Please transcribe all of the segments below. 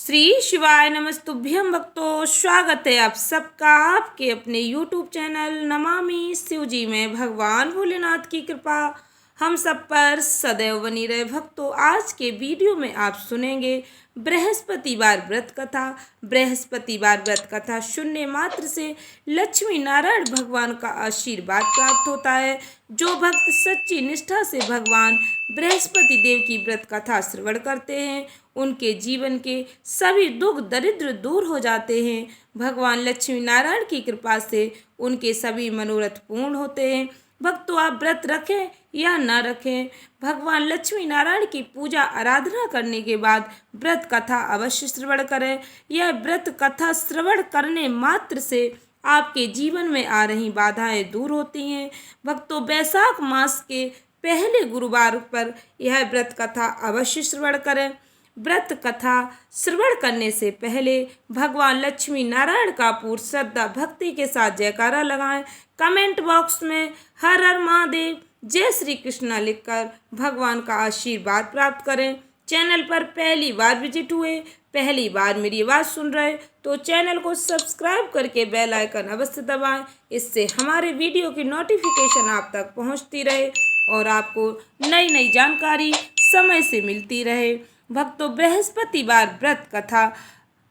श्री शिवाय नमस्तुभ्यं भक्तों, स्वागत है आप सबका आपके अपने YouTube चैनल नमामि शिवजी में। भगवान भोलेनाथ की कृपा हम सब पर सदैव बनी रहे। भक्तों, आज के वीडियो में आप सुनेंगे बृहस्पतिवार व्रत कथा। बृहस्पतिवार व्रत कथा सुनने मात्र से लक्ष्मी नारायण भगवान का आशीर्वाद प्राप्त होता है। जो भक्त सच्ची निष्ठा से भगवान बृहस्पति देव की व्रत कथा श्रवण करते हैं, उनके जीवन के सभी दुख दरिद्र दूर हो जाते हैं। भगवान लक्ष्मी नारायण की कृपा से उनके सभी मनोरथ पूर्ण होते हैं। भक्तों, आप व्रत रखें या न रखें, भगवान लक्ष्मी नारायण की पूजा आराधना करने के बाद व्रत कथा अवश्य श्रवण करें। यह व्रत कथा श्रवण करने मात्र से आपके जीवन में आ रही बाधाएं दूर होती हैं। भक्तों, वैशाख मास के पहले गुरुवार पर यह व्रत कथा अवश्य श्रवण करें। व्रत कथा श्रवण करने से पहले भगवान लक्ष्मी नारायण का पूर्ण श्रद्धा भक्ति के साथ जयकारा लगाएं। कमेंट बॉक्स में हर हर महादेव, जय श्री कृष्णा लिखकर भगवान का आशीर्वाद प्राप्त करें। चैनल पर पहली बार विजिट हुए, पहली बार मेरी आवाज़ सुन रहे तो चैनल को सब्सक्राइब करके बेल आइकन अवश्य दबाएं। इससे हमारे वीडियो की नोटिफिकेशन आप तक पहुंचती रहे और आपको नई नई जानकारी समय से मिलती रहे। भक्तों, बृहस्पतिवार व्रत कथा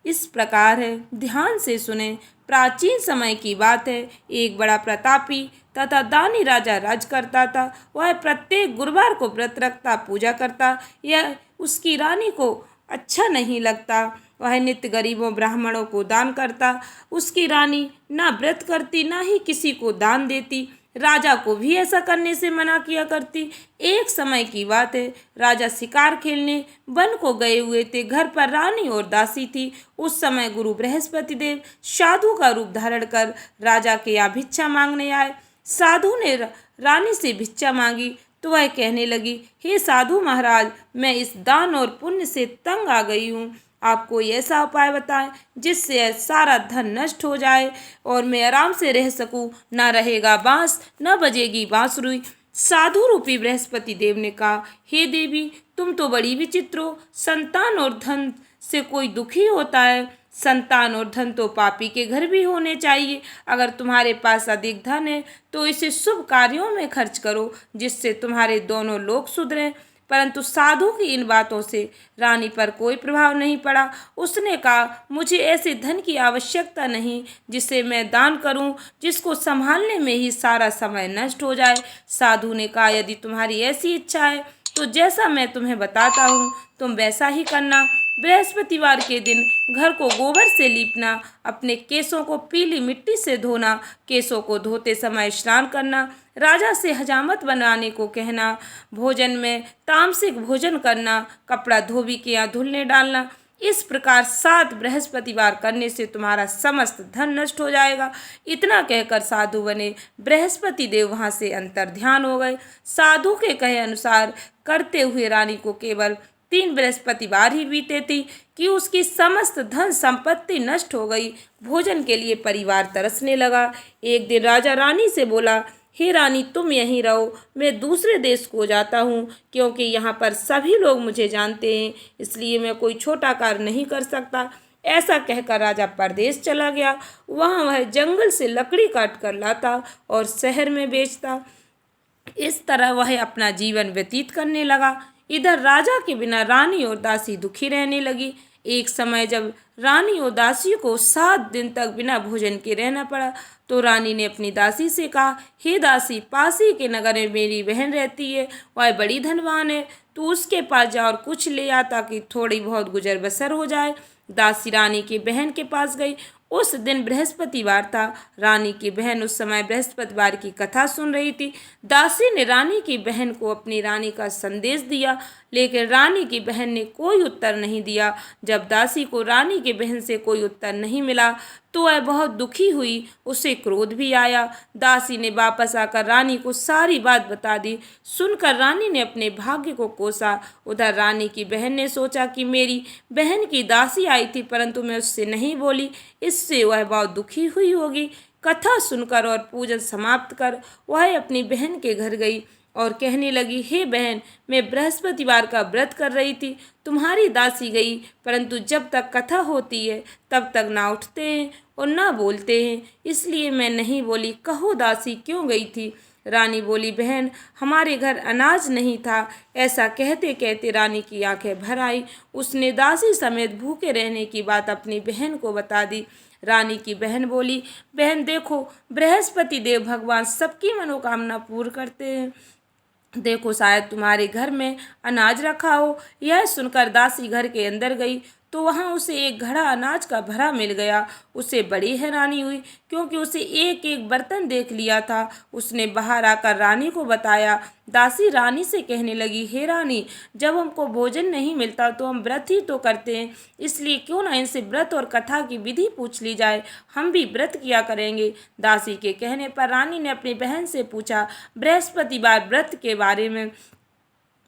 इस प्रकार है, ध्यान से सुने। प्राचीन समय की बात है। एक बड़ा प्रतापी तथा दानी राजा राज करता था। वह प्रत्येक गुरुवार को व्रत रखता, पूजा करता। यह उसकी रानी को अच्छा नहीं लगता। वह नित्य गरीबों ब्राह्मणों को दान करता। उसकी रानी ना व्रत करती, ना ही किसी को दान देती। राजा को भी ऐसा करने से मना किया करती। एक समय की बात है, राजा शिकार खेलने वन को गए हुए थे। घर पर रानी और दासी थी। उस समय गुरु बृहस्पति देव साधु का रूप धारण कर राजा के यहाँ भिक्षा मांगने आए। साधु ने रानी से भिक्षा मांगी तो वह कहने लगी, हे साधु महाराज, मैं इस दान और पुण्य से तंग आ गई हूँ। आप कोई ऐसा उपाय बताएं जिससे सारा धन नष्ट हो जाए और मैं आराम से रह सकूं। न रहेगा बांस, न बजेगी बांसुरी। साधु रूपी बृहस्पति देव ने कहा, हे देवी, तुम तो बड़ी विचित्र हो। संतान और धन से कोई दुखी होता है। संतान और धन तो पापी के घर भी होने चाहिए। अगर तुम्हारे पास अधिक धन है तो इसे शुभ कार्यों में खर्च करो, जिससे तुम्हारे दोनों लोग सुधरें। परंतु साधु की इन बातों से रानी पर कोई प्रभाव नहीं पड़ा। उसने कहा, मुझे ऐसे धन की आवश्यकता नहीं जिसे मैं दान करूं, जिसको संभालने में ही सारा समय नष्ट हो जाए। साधु ने कहा, यदि तुम्हारी ऐसी इच्छा है तो जैसा मैं तुम्हें बताता हूँ तुम वैसा ही करना। बृहस्पतिवार के दिन घर को गोबर से लीपना, अपने केसों को पीली मिट्टी से धोना, केसों को धोते समय स्नान करना, राजा से हजामत बनाने को कहना, भोजन में तामसिक भोजन करना, कपड़ा धोबी के यहाँ धुलने डालना। इस प्रकार 7 बृहस्पतिवार करने से तुम्हारा समस्त धन नष्ट हो जाएगा। इतना कहकर साधु बने बृहस्पति देव वहाँ से अंतर ध्यान हो गए। साधु के कहे अनुसार करते हुए रानी को केवल 3 बृहस्पतिवार ही बीते थी कि उसकी समस्त धन संपत्ति नष्ट हो गई। भोजन के लिए परिवार तरसने लगा। एक दिन राजा रानी से बोला, हे रानी, तुम यहीं रहो, मैं दूसरे देश को जाता हूँ, क्योंकि यहाँ पर सभी लोग मुझे जानते हैं, इसलिए मैं कोई छोटा कार्य नहीं कर सकता। ऐसा कहकर राजा परदेश चला गया। वहाँ वह जंगल से लकड़ी काट कर लाता और शहर में बेचता। इस तरह वह अपना जीवन व्यतीत करने लगा। इधर राजा के बिना रानी और दासी दुखी रहने लगी। एक समय जब रानी और दासी को 7 दिन तक बिना भोजन के रहना पड़ा तो रानी ने अपनी दासी से कहा, हे दासी, पास ही के नगर में मेरी बहन रहती है। वह बड़ी धनवान है। तू उसके पास जा और कुछ ले आ ताकि थोड़ी बहुत गुजर बसर हो जाए। दासी रानी की बहन के पास गई। उस दिन बृहस्पतिवार था। रानी की बहन उस समय बृहस्पतिवार की कथा सुन रही थी। दासी ने रानी की बहन को अपनी रानी का संदेश दिया, लेकिन रानी की बहन ने कोई उत्तर नहीं दिया। जब दासी को रानी की बहन से कोई उत्तर नहीं मिला तो वह बहुत दुखी हुई। उसे क्रोध भी आया। दासी ने वापस आकर रानी को सारी बात बता दी। सुनकर रानी ने अपने भाग्य को कोसा। उधर रानी की बहन ने सोचा कि मेरी बहन की दासी आई थी परंतु मैं उससे नहीं बोली, इससे वह बहुत दुखी हुई होगी। कथा सुनकर और पूजन समाप्त कर वह अपनी बहन के घर गई। और कहने लगी, हे बहन, मैं बृहस्पतिवार का व्रत कर रही थी, तुम्हारी दासी गई, परंतु जब तक कथा होती है तब तक ना उठते हैं और ना बोलते हैं, इसलिए मैं नहीं बोली। कहो दासी क्यों गई थी? रानी बोली, बहन, हमारे घर अनाज नहीं था। ऐसा कहते कहते रानी की आंखें भर आई। उसने दासी समेत भूखे रहने की बात अपनी बहन को बता दी। रानी की बहन बोली, बहन देखो, बृहस्पति देव भगवान सबकी मनोकामना पूर्ण करते हैं। देखो, शायद तुम्हारे घर में अनाज रखा हो। यह सुनकर दासी घर के अंदर गई तो वहां उसे एक घड़ा अनाज का भरा मिल गया। उसे बड़ी हैरानी हुई, क्योंकि उसे एक एक बर्तन देख लिया था। उसने बाहर आकर रानी को बताया। दासी रानी से कहने लगी, हे रानी, जब हमको भोजन नहीं मिलता तो हम व्रत ही तो करते हैं, इसलिए क्यों ना इनसे व्रत और कथा की विधि पूछ ली जाए, हम भी व्रत किया करेंगे। दासी के कहने पर रानी ने अपनी बहन से पूछा बृहस्पतिवार व्रत के बारे में।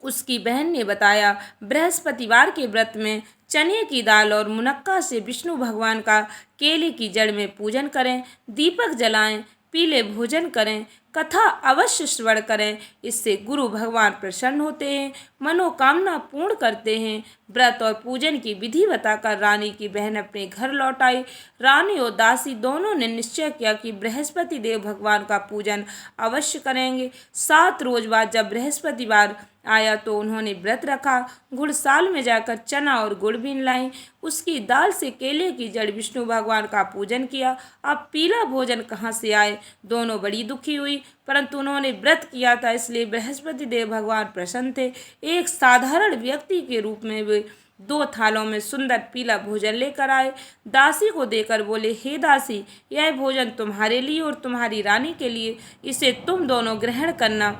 उसकी बहन ने बताया, बृहस्पतिवार के व्रत में चने की दाल और मुनक्का से विष्णु भगवान का केले की जड़ में पूजन करें, दीपक जलाएं, पीले भोजन करें, कथा अवश्य श्रवण करें। इससे गुरु भगवान प्रसन्न होते हैं, मनोकामना पूर्ण करते हैं। व्रत और पूजन की विधि बताकर रानी की बहन अपने घर लौट आई। रानी और दासी दोनों ने निश्चय किया कि बृहस्पति देव भगवान का पूजन अवश्य करेंगे। 7 रोज बाद जब बृहस्पतिवार आया तो उन्होंने व्रत रखा। गुड़साल में जाकर चना और गुड़ बीन लाई, उसकी दाल से केले की जड़ विष्णु भगवान का पूजन किया। अब पीला भोजन कहाँ से आए? दोनों बड़ी दुखी हुई, परंतु उन्होंने व्रत किया था, इसलिए बृहस्पति देव भगवान प्रसन्न थे। एक साधारण व्यक्ति के रूप में वे 2 थालों में सुंदर पीला भोजन लेकर आए। दासी को देकर बोले, हे दासी, यह भोजन तुम्हारे लिए और तुम्हारी रानी के लिए, इसे तुम दोनों ग्रहण करना।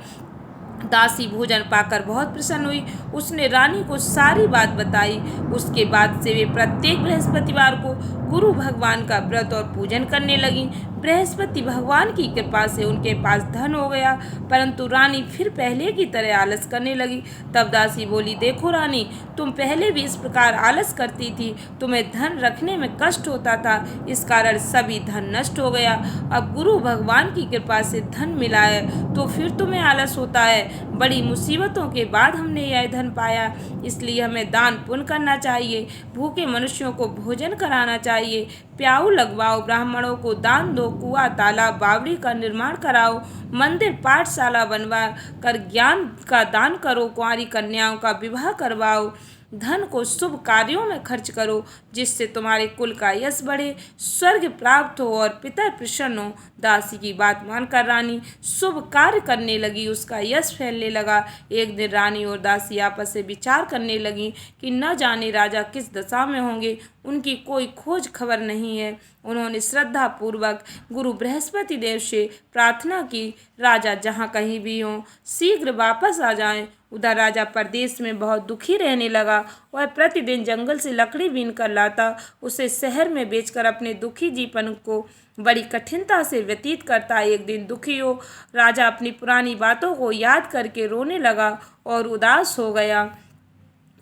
दासी भोजन पाकर बहुत प्रसन्न हुई। उसने रानी को सारी बात बताई। उसके बाद से वे प्रत्येक बृहस्पतिवार को गुरु भगवान का व्रत और पूजन करने लगी। बृहस्पति भगवान की कृपा से उनके पास धन हो गया, परंतु रानी फिर पहले की तरह आलस करने लगी। तब दासी बोली, देखो रानी, तुम पहले भी इस प्रकार आलस करती थी, तुम्हें धन रखने में कष्ट होता था, इस कारण सभी धन नष्ट हो गया। अब गुरु भगवान की कृपा से धन मिला है तो फिर तुम्हें आलस होता है। बड़ी मुसीबतों के बाद हमने यह धन पाया, इसलिए हमें दान पुण्य करना चाहिए, भूखे मनुष्यों को भोजन कराना चाहिए, प्याऊ लगवाओ, ब्राह्मणों को दान दो, कुआं तालाब बावड़ी का निर्माण कराओ, मंदिर पाठशाला बनवा कर ज्ञान का दान करो, कुंवारी कन्याओं का विवाह करवाओ, धन को शुभ कार्यों में खर्च करो, जिससे तुम्हारे कुल का यश बढ़े, स्वर्ग प्राप्त हो और पिता प्रसन्न हो। दासी की बात मानकर रानी शुभ कार्य करने लगी, उसका यश फैलने लगा। एक दिन रानी और दासी आपस में विचार करने लगी कि न जाने राजा किस दशा में होंगे, उनकी कोई खोज खबर नहीं है। उन्होंने श्रद्धा पूर्वक गुरु बृहस्पति देव से प्रार्थना की, राजा जहाँ कहीं भी हों शीघ्र वापस आ जाएं। उधर राजा परदेश में बहुत दुखी रहने लगा। वह प्रतिदिन जंगल से लकड़ी बीन कर लाता, उसे शहर में बेचकर अपने दुखी जीवन को बड़ी कठिनता से व्यतीत करता। एक दिन दुखी हो राजा अपनी पुरानी बातों को याद करके रोने लगा और उदास हो गया।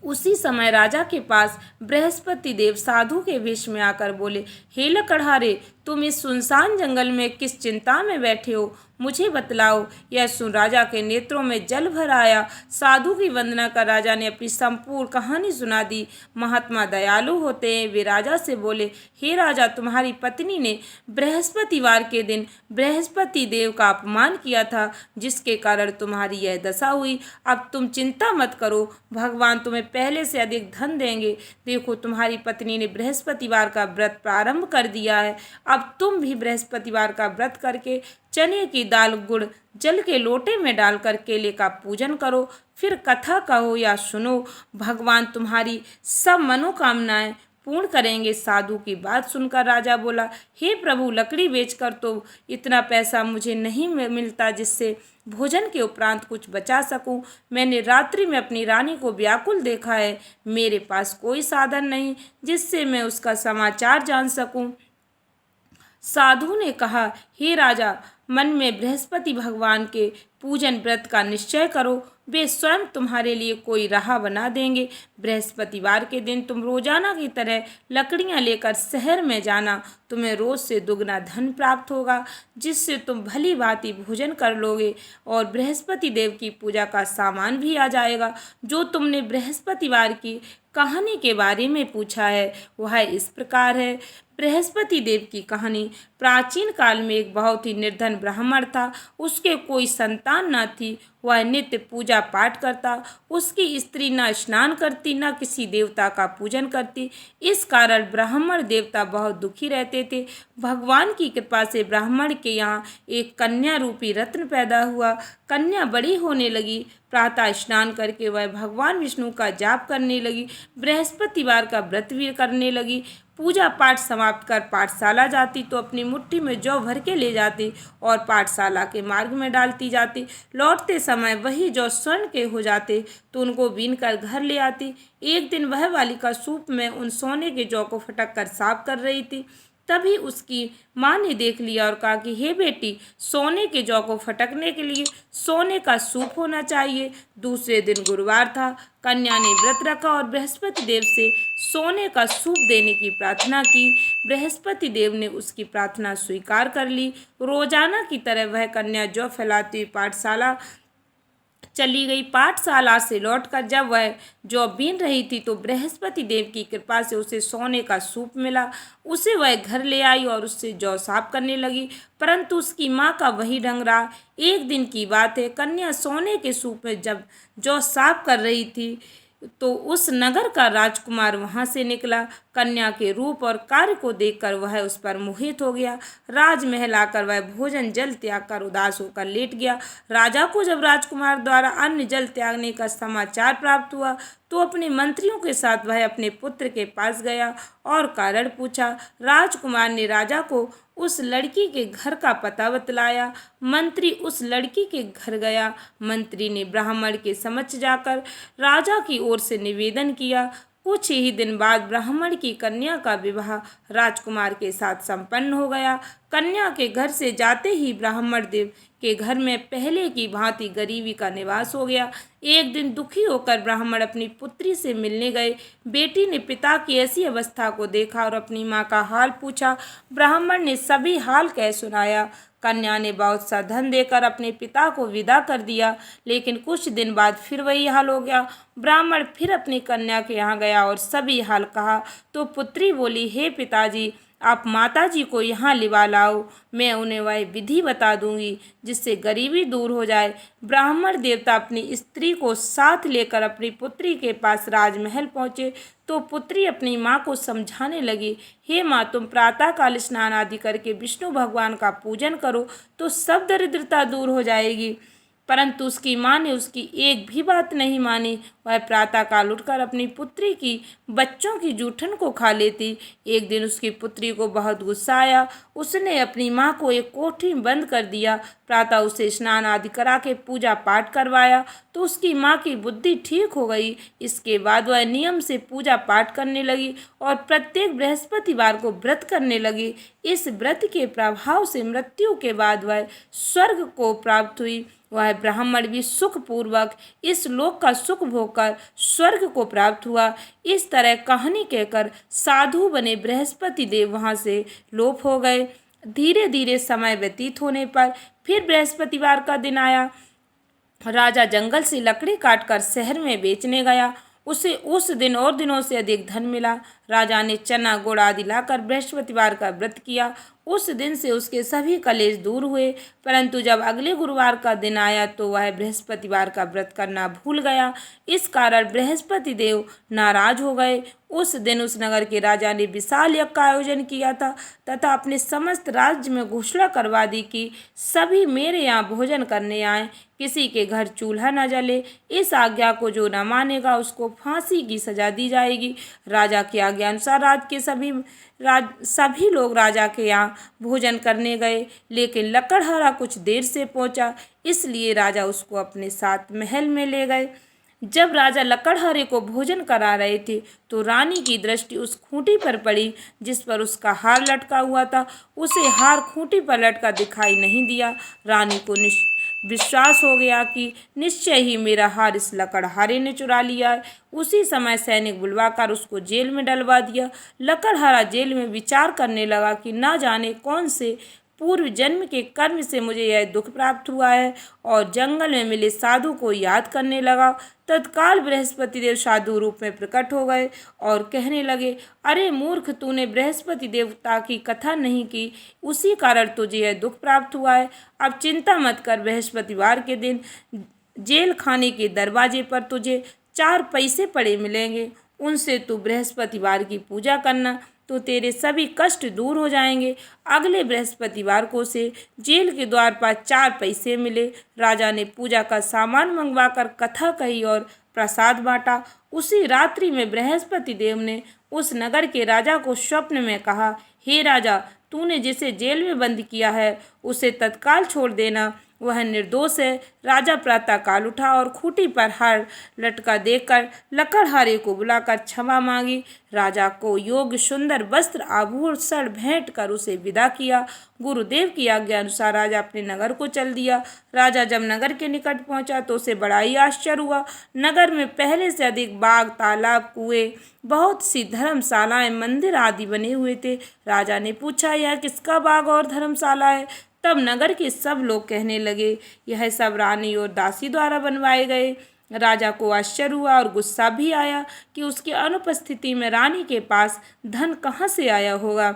उसी समय राजा के पास बृहस्पति देव साधु के वेश में आकर बोले, हे लकड़हारे, तुम इस सुनसान जंगल में किस चिंता में बैठे हो, मुझे बतलाओ। यह सुन राजा के नेत्रों में जल भर आया। साधु की वंदना कर राजा ने अपनी संपूर्ण कहानी सुना दी। महात्मा दयालु होते हैं, वे राजा से बोले, हे राजा, तुम्हारी पत्नी ने बृहस्पतिवार के दिन बृहस्पति देव का अपमान किया था, जिसके कारण तुम्हारी यह दशा हुई। अब तुम चिंता मत करो, भगवान तुम्हें पहले से अधिक धन देंगे। देखो, तुम्हारी पत्नी ने बृहस्पतिवार का व्रत प्रारंभ कर दिया है। अब तुम भी बृहस्पतिवार का व्रत करके चने की दाल गुड़ जल के लोटे में डालकर केले का पूजन करो, फिर कथा कहो या सुनो, भगवान तुम्हारी सब मनोकामनाएं पूर्ण करेंगे। साधु की बात सुनकर राजा बोला, हे प्रभु, लकड़ी बेचकर तो इतना पैसा मुझे नहीं मिलता जिससे भोजन के उपरांत कुछ बचा सकूं। मैंने रात्रि में अपनी रानी को व्याकुल देखा है, मेरे पास कोई साधन नहीं जिससे मैं उसका समाचार जान सकूं। साधु ने कहा, हे राजा, मन में बृहस्पति भगवान के पूजन व्रत का निश्चय करो, वे स्वयं तुम्हारे लिए कोई राह बना देंगे। बृहस्पतिवार के दिन तुम रोजाना की तरह लकड़ियां लेकर शहर में जाना, तुम्हें रोज से दुगना धन प्राप्त होगा, जिससे तुम भली भांति भोजन कर लोगे और बृहस्पति देव की पूजा का सामान भी आ जाएगा। जो तुमने बृहस्पतिवार की कहानी के बारे में पूछा है वह इस प्रकार है। बृहस्पति देव की कहानी। प्राचीन काल में एक बहुत ही निर्धन ब्राह्मण था। उसके कोई संतान न थी। वह नित्य पूजा पाठ करता। उसकी स्त्री न स्नान करती न किसी देवता का पूजन करती। इस कारण ब्राह्मण देवता बहुत दुखी रहते थे। भगवान की कृपा से ब्राह्मण के यहाँ एक कन्या रूपी रत्न पैदा हुआ। कन्या बड़ी होने लगी। प्रातः स्नान करके वह भगवान विष्णु का जाप करने लगी। बृहस्पतिवार का व्रत भी करने लगी। पूजा पाठ समाप्त कर पाठशाला जाती तो अपनी मुट्ठी में जौ भर के ले जाती और पाठशाला के मार्ग में डालती जाती। लौटते समय वही जौ स्वर्ण के हो जाते तो उनको बीन कर घर ले आती। एक दिन वह बालिका सूप में उन सोने के जौ को फटक कर साफ कर रही थी। तभी उसकी माँ ने देख लिया और कहा कि हे बेटी, सोने के जौ को फटकने के लिए सोने का सूप होना चाहिए। दूसरे दिन गुरुवार था। कन्या ने व्रत रखा और बृहस्पति देव से सोने का सूप देने की प्रार्थना की। बृहस्पति देव ने उसकी प्रार्थना स्वीकार कर ली। रोजाना की तरह वह कन्या जौ फैलाती हुई पाठशाला चली गई। पाठशाला से लौटकर जब वह जौ बीन रही थी तो बृहस्पति देव की कृपा से उसे सोने का सूप मिला। उसे वह घर ले आई और उससे जौ साफ करने लगी, परंतु उसकी माँ का वही ढंग रहा। एक दिन की बात है, कन्या सोने के सूप में जब जौ साफ कर रही थी तो उस नगर का राजकुमार वहां से निकला। कन्या के रूप और कार्य को देखकर वह उस पर मोहित हो गया। राजमहल आकर वह भोजन जल त्याग कर उदास होकर लेट गया। राजा को जब राजकुमार द्वारा अन्न जल त्यागने का समाचार प्राप्त हुआ तो अपने मंत्रियों के साथ वह अपने पुत्र के पास गया और कारण पूछा। राजकुमार ने राजा को उस लड़की के घर का पता बतलाया। मंत्री उस लड़की के घर गया। मंत्री ने ब्राह्मण के समक्ष जाकर राजा की ओर से निवेदन किया। कुछ ही दिन बाद ब्राह्मण की कन्या का विवाह राजकुमार के साथ संपन्न हो गया। कन्या के घर से जाते ही ब्राह्मण देव के घर में पहले की भांति गरीबी का निवास हो गया। एक दिन दुखी होकर ब्राह्मण अपनी पुत्री से मिलने गए। बेटी ने पिता की ऐसी अवस्था को देखा और अपनी माँ का हाल पूछा। ब्राह्मण ने सभी हाल कह सुनाया। कन्या ने बहुत सा धन देकर अपने पिता को विदा कर दिया, लेकिन कुछ दिन बाद फिर वही हाल हो गया। ब्राह्मण फिर अपनी कन्या के यहाँ गया और सभी हाल कहा तो पुत्री बोली, हे पिताजी, आप माताजी को यहाँ लिवा लाओ, मैं उन्हें वह विधि बता दूंगी जिससे गरीबी दूर हो जाए। ब्राह्मण देवता अपनी स्त्री को साथ लेकर अपनी पुत्री के पास राजमहल पहुँचे तो पुत्री अपनी माँ को समझाने लगी, हे माँ, तुम प्रातःकाल स्नान आदि करके विष्णु भगवान का पूजन करो तो सब दरिद्रता दूर हो जाएगी। परंतु उसकी माँ ने उसकी एक भी बात नहीं मानी। वह प्रातःकाल उठकर अपनी पुत्री की बच्चों की जूठन को खा लेती। एक दिन उसकी पुत्री को बहुत गुस्सा आया। उसने अपनी माँ को एक कोठरी में बंद कर दिया। प्रातः उसे स्नान आदि करा के पूजा पाठ करवाया तो उसकी माँ की बुद्धि ठीक हो गई। इसके बाद वह नियम से पूजा पाठ करने लगी और प्रत्येक बृहस्पतिवार को व्रत करने लगी। इस व्रत के प्रभाव से मृत्यु के बाद वह स्वर्ग को प्राप्त हुई। वह ब्राह्मण भी सुखपूर्वक इस लोक का सुख भोगकर स्वर्ग को प्राप्त हुआ। इस तरह कहानी कहकर साधु बने बृहस्पति देव वहाँ से लोप हो गए। धीरे धीरे समय व्यतीत होने पर फिर बृहस्पतिवार का दिन आया। राजा जंगल से लकड़ी काटकर शहर में बेचने गया। उसे उस दिन और दिनों से अधिक धन मिला। राजा ने चना गुड़ आदि लाकर बृहस्पतिवार का व्रत किया। उस दिन से उसके सभी कलेश दूर हुए। परंतु जब अगले गुरुवार का दिन आया तो वह बृहस्पतिवार का व्रत करना भूल गया। इस कारण बृहस्पति देव नाराज हो गए। उस दिन उस नगर के राजा ने विशाल यज्ञ का आयोजन किया था तथा अपने समस्त राज्य में घोषणा करवा दी कि सभी मेरे यहाँ भोजन करने आए, किसी के घर चूल्हा न जले। इस आज्ञा को जो न मानेगा उसको फांसी की सजा दी जाएगी। राजा की आज्ञा अनुसार सभी लोग राजा के यहाँ भोजन करने गए, लेकिन लकड़हारा कुछ देर से पहुंचा, इसलिए राजा उसको अपने साथ महल में ले गए। जब राजा लकड़हारे को भोजन करा रहे थे तो रानी की दृष्टि उस खूंटी पर पड़ी जिस पर उसका हार लटका हुआ था। उसे हार खूंटी पर लटका दिखाई नहीं दिया। विश्वास हो गया कि निश्चय ही मेरा हार इस लकड़हारे ने चुरा लिया है। उसी समय सैनिक बुलवाकर उसको जेल में डलवा दिया। लकड़हारा जेल में विचार करने लगा कि ना जाने कौन से पूर्व जन्म के कर्म से मुझे यह दुख प्राप्त हुआ है, और जंगल में मिले साधु को याद करने लगा। तत्काल बृहस्पति देव साधु रूप में प्रकट हो गए और कहने लगे, अरे मूर्ख, तूने बृहस्पति देवता की कथा नहीं की, उसी कारण तुझे यह दुख प्राप्त हुआ है। अब चिंता मत कर, बृहस्पतिवार के दिन जेल खाने के दरवाजे पर तुझे 4 पैसे पड़े मिलेंगे। उनसे तू बृहस्पतिवार की पूजा करना, तो तेरे सभी कष्ट दूर हो जाएंगे। अगले बृहस्पतिवार को से जेल के द्वार पर 4 पैसे मिले। राजा ने पूजा का सामान मंगवाकर कथा कही और प्रसाद बांटा। उसी रात्रि में बृहस्पति देव ने उस नगर के राजा को स्वप्न में कहा, हे राजा, तूने जिसे जेल में बंद किया है उसे तत्काल छोड़ देना, वह निर्दोष है। राजा प्रातःकाल उठा और खूंटी पर हार लटका देकर लकड़हारे को बुलाकर क्षमा मांगी। राजा को योग्य सुंदर वस्त्र आभूषण भेंट कर उसे विदा किया। गुरुदेव की आज्ञा अनुसार राजा अपने नगर को चल दिया। राजा जब नगर के निकट पहुंचा तो उसे बड़ा ही आश्चर्य हुआ। नगर में पहले से अधिक बाग, तालाब, कुएं, बहुत सी धर्मशालाएं, मंदिर आदि बने हुए थे। राजा ने पूछा, यह किसका बाग और धर्मशाला है? तब नगर के सब लोग कहने लगे, यह सब रानी और दासी द्वारा बनवाए गए। राजा को आश्चर्य हुआ और गुस्सा भी आया कि उसकी अनुपस्थिति में रानी के पास धन कहाँ से आया होगा।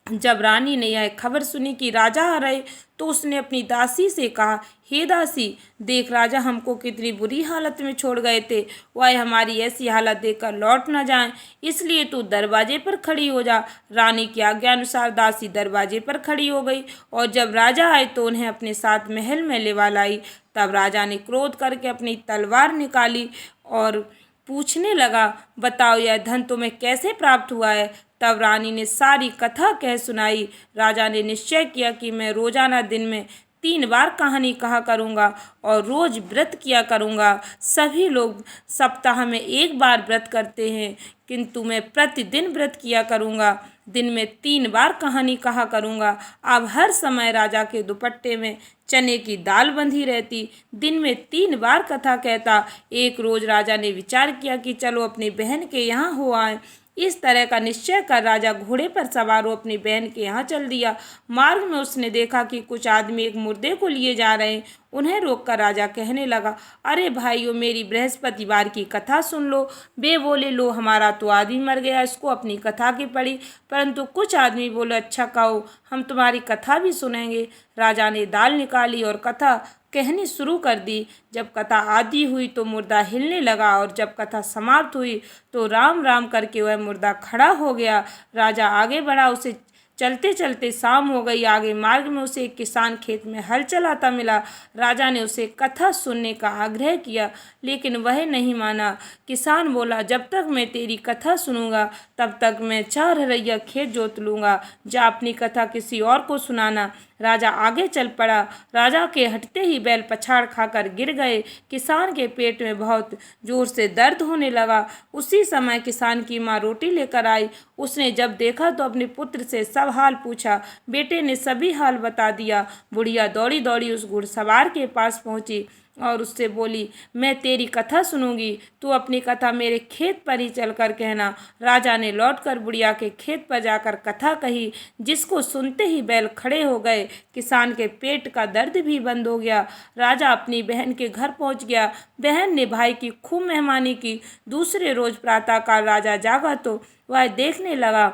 जब रानी ने यह खबर सुनी कि राजा आ रहे, तो उसने अपनी दासी से कहा, हे दासी, देख राजा हमको कितनी बुरी हालत में छोड़ गए थे, वह हमारी ऐसी हालत देखकर लौट न जाएं, इसलिए तू दरवाजे पर खड़ी हो जा। रानी की आज्ञा अनुसार दासी दरवाजे पर खड़ी हो गई, और जब राजा आए तो उन्हें अपने साथ महल में लेवा लाई। तब राजा ने क्रोध करके अपनी तलवार निकाली और पूछने लगा, बताओ यह धन तुम्हें कैसे प्राप्त हुआ है? तब रानी ने सारी कथा कह सुनाई। राजा ने निश्चय किया कि मैं रोजाना दिन में 3 बार कहानी कहा करूँगा और रोज व्रत किया करूँगा। सभी लोग सप्ताह में 1 बार व्रत करते हैं, किंतु मैं प्रतिदिन व्रत किया करूँगा। दिन में 3 बार कहानी कहा करूँगा। अब हर समय राजा के दुपट्टे में चने की दाल बंधी रहती। दिन में 3 बार कथा कहता। एक रोज राजा ने विचार किया कि चलो अपनी बहन के यहाँ हो आए। इस तरह का निश्चय कर राजा घोड़े पर सवार हो अपनी बहन के यहाँ चल दिया। मार्ग में उसने देखा कि कुछ आदमी एक मुर्दे को लिए जा रहे हैं। उन्हें रोककर राजा कहने लगा, अरे भाइयों, मेरी बृहस्पतिवार की कथा सुन लो। वे बोले, लो, हमारा तो आदमी मर गया, इसको अपनी कथा की पड़ी। परंतु कुछ आदमी बोले, अच्छा कहो, हम तुम्हारी कथा भी सुनेंगे। राजा ने दाल निकाली और कथा कहनी शुरू कर दी। जब कथा आदि हुई तो मुर्दा हिलने लगा, और जब कथा समाप्त हुई तो राम राम करके वह मुर्दा खड़ा हो गया। राजा आगे बढ़ा, उसे चलते चलते शाम हो गई। आगे मार्ग में उसे एक किसान खेत में हल चलाता मिला। राजा ने उसे कथा सुनने का आग्रह किया, लेकिन वह नहीं माना। किसान बोला, जब तक मैं तेरी कथा सुनूंगा तब तक मैं 4 हरैया खेत जोत लूँगा, जा अपनी कथा किसी और को सुनाना। राजा आगे चल पड़ा। राजा के हटते ही बैल पछाड़ खाकर गिर गए। किसान के पेट में बहुत जोर से दर्द होने लगा। उसी समय किसान की माँ रोटी लेकर आई। उसने जब देखा तो अपने पुत्र से सब हाल पूछा। बेटे ने सभी हाल बता दिया। बुढ़िया दौड़ी दौड़ी उस घुड़सवार के पास पहुंची और उससे बोली, मैं तेरी कथा सुनूंगी, तू अपनी कथा मेरे खेत पर ही चलकर कहना। राजा ने लौटकर बुढ़िया के खेत पर जाकर कथा कही, जिसको सुनते ही बैल खड़े हो गए। किसान के पेट का दर्द भी बंद हो गया। राजा अपनी बहन के घर पहुंच गया। बहन ने भाई की खूब मेहमानी की। दूसरे रोज प्रातःकाल राजा जागा तो वह देखने लगा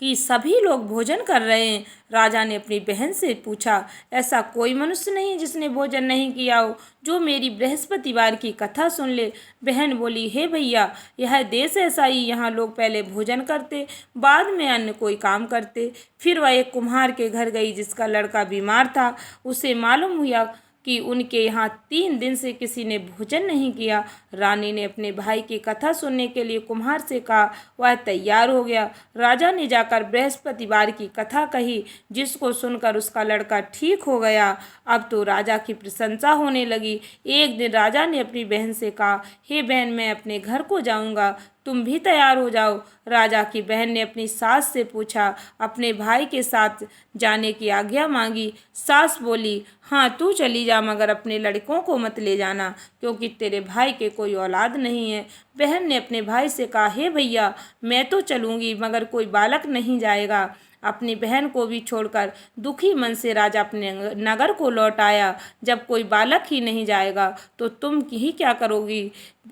कि सभी लोग भोजन कर रहे हैं। राजा ने अपनी बहन से पूछा, ऐसा कोई मनुष्य नहीं जिसने भोजन नहीं किया हो, जो मेरी बृहस्पतिवार की कथा सुन ले? बहन बोली, हे भैया, यह देश ऐसा ही, यहाँ लोग पहले भोजन करते, बाद में अन्य कोई काम करते। फिर वह एक कुम्हार के घर गई जिसका लड़का बीमार था। उसे मालूम हुआ कि उनके यहाँ 3 दिन से किसी ने भोजन नहीं किया। रानी ने अपने भाई की कथा सुनने के लिए कुम्हार से कहा। वह तैयार हो गया। राजा ने जाकर बृहस्पतिवार की कथा कही, जिसको सुनकर उसका लड़का ठीक हो गया। अब तो राजा की प्रशंसा होने लगी। एक दिन राजा ने अपनी बहन से कहा, हे बहन, मैं अपने घर को जाऊंगा, तुम भी तैयार हो जाओ। राजा की बहन ने अपनी सास से पूछा, अपने भाई के साथ जाने की आज्ञा मांगी। सास बोली, हाँ तू चली जा, मगर अपने लड़कों को मत ले जाना, क्योंकि तेरे भाई के कोई औलाद नहीं है। बहन ने अपने भाई से कहा, हे भैया, मैं तो चलूँगी, मगर कोई बालक नहीं जाएगा। अपनी बहन को भी छोड़कर दुखी मन से राजा अपने नगर को लौट आया। जब कोई बालक ही नहीं जाएगा तो तुम ही क्या करोगी।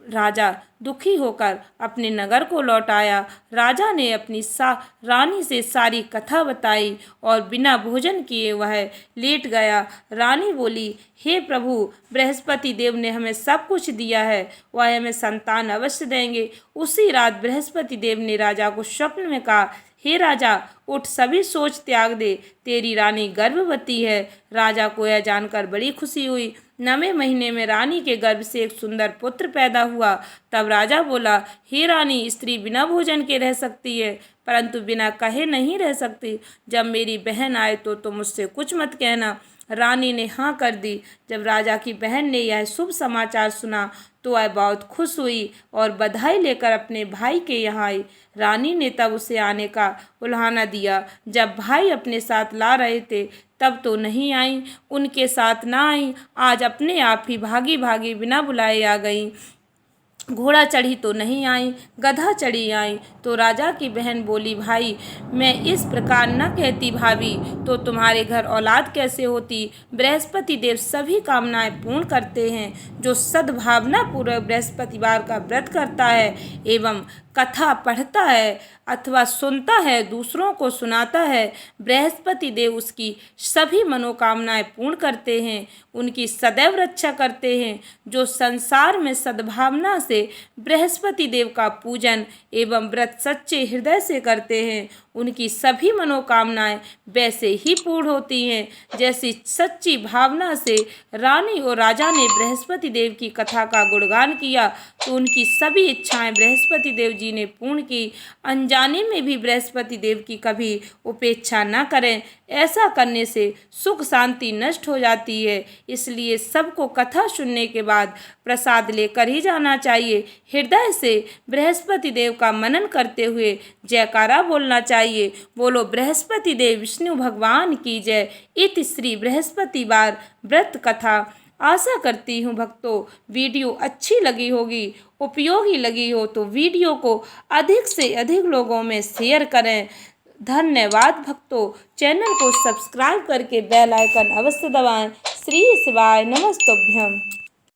राजा दुखी होकर अपने नगर को लौट आया। राजा ने अपनी रानी से सारी कथा बताई और बिना भोजन किए वह लेट गया। रानी बोली, हे प्रभु, बृहस्पति देव ने हमें सब कुछ दिया है, वह हमें संतान अवश्य देंगे। उसी रात बृहस्पति देव ने राजा को स्वप्न में कहा, हे राजा, उठ, सभी सोच त्याग दे, तेरी रानी गर्भवती है। राजा को यह जानकर बड़ी खुशी हुई। 9वें महीने में रानी के गर्भ से एक सुंदर पुत्र पैदा हुआ। तब राजा बोला, हे रानी, स्त्री बिना भोजन के रह सकती है, परंतु बिना कहे नहीं रह सकती। जब मेरी बहन आए तो तुम मुझसे कुछ मत कहना। रानी ने हाँ कर दी। जब राजा की बहन ने यह शुभ समाचार सुना तो वह बहुत खुश हुई और बधाई लेकर अपने भाई के यहाँ आई। रानी ने तब उसे आने का उल्हाना दिया। जब भाई अपने साथ ला रहे थे तब तो नहीं आई, उनके साथ ना आई, आज अपने आप ही भागी भागी बिना बुलाए आ गई। घोड़ा चढ़ी तो नहीं आई, गधा चढ़ी आई। तो राजा की बहन बोली, भाई, मैं इस प्रकार न कहती भाभी, तो तुम्हारे घर औलाद कैसे होती। बृहस्पति देव सभी कामनाएं पूर्ण करते हैं। जो सद्भावना पूर्वक बृहस्पतिवार का व्रत करता है एवं कथा पढ़ता है अथवा सुनता है, दूसरों को सुनाता है, बृहस्पति देव उसकी सभी मनोकामनाएं पूर्ण करते हैं, उनकी सदैव रक्षा करते हैं। जो संसार में सद्भावना से बृहस्पति देव का पूजन एवं व्रत सच्चे हृदय से करते हैं, उनकी सभी मनोकामनाएं वैसे ही पूर्ण होती हैं जैसी सच्ची भावना से रानी और राजा ने बृहस्पति देव की कथा का गुणगान किया तो उनकी सभी इच्छाएं बृहस्पति देव जी ने पूर्ण की। अनजाने में भी बृहस्पति देव की कभी उपेक्षा न करें, ऐसा करने से सुख शांति नष्ट हो जाती है। इसलिए सबको कथा सुनने के बाद प्रसाद लेकर ही जाना चाहिए। हृदय से बृहस्पति देव का मनन करते हुए जयकारा बोलना चाहिए। बोलो बृहस्पति देव विष्णु भगवान की जय। इति श्री बृहस्पतिवार व्रत कथा। आशा करती हूँ भक्तों वीडियो अच्छी लगी होगी, उपयोगी लगी हो तो वीडियो को अधिक से अधिक लोगों में शेयर करें। धन्यवाद भक्तों। चैनल को सब्सक्राइब करके बेल आइकन अवश्य दबाएं। श्री शिवाय नमस्तुभ्यं।